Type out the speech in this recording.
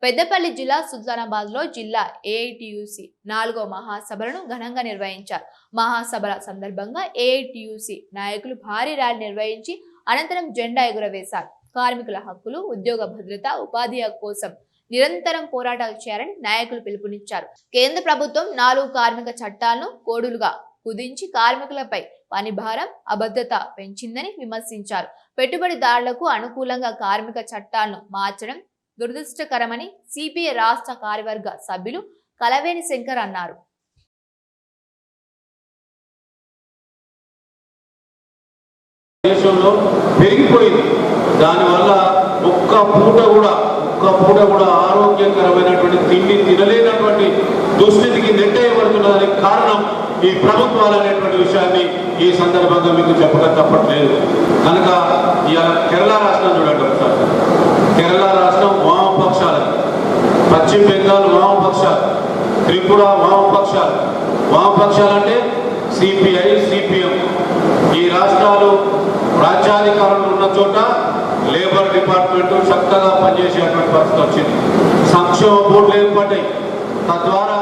పెద్దపల్లి జిల్లా సుల్తానాబాద్ లో జిల్లా ఏఐటియుసి 4వ మహాసభలను ఘనంగా నిర్వహించారు. మహాసభల సందర్భంగా ఏఐటియుసి నాయకులు భారీ ర్యాలీ నిర్వహించి అనంతరం జెండా ఎగురవేశారు. కార్మికుల హక్కులు, ఉద్యోగ భద్రత, ఉపాధి కోసం నిరంతరం పోరాటాలు చేయాలని నాయకులు పిలుపునిచ్చారు. కేంద్ర ప్రభుత్వం 4 కార్మిక చట్టాలను కోడులుగా కుదించి కార్మికులపై పని భారం, అభద్రత పెంచిందని విమర్శించారు. పెట్టుబడిదారులకు అనుకూలంగా కార్మిక చట్టాలను మార్చడం దురదృష్టకరమని సిపిఐ రాష్ట్ర కార్యవర్గ సభ్యులు కలవేని శంకర్ అన్నారు. దేశంలో పెరిగిపోయింది. దానివల్ల ఒక్క పూట కూడా ఆరోగ్యకరమైనటువంటి తిండి తినలేనటువంటి దుస్థితికి నెట్టేయబడుతున్నదానికి కారణం ఈ ప్రభుత్వాలు అనేటువంటి విషయాన్ని ఈ సందర్భంగా మీకు చెప్పక తప్పట్లేదు. కనుక ఇవాళ కేరళ రాష్ట్రం చూడండి ఒకసారి. కేరళ రాష్ట్రం వామపక్షాలు, పశ్చిమ బెంగాల్ వామపక్షాలు, త్రిపుర వామపక్షాలు. వామపక్షాలు అంటే సిపిఐ, సిపిఎం. ఈ రాష్ట్రాలు రాజ్యాధికారంలో ఉన్న చోట లేబర్ డిపార్ట్మెంట్ చక్కగా పనిచేసేటువంటి పరిస్థితి వచ్చింది. సంక్షేమ బోర్డులు ఏర్పడ్డాయి. తద్వారా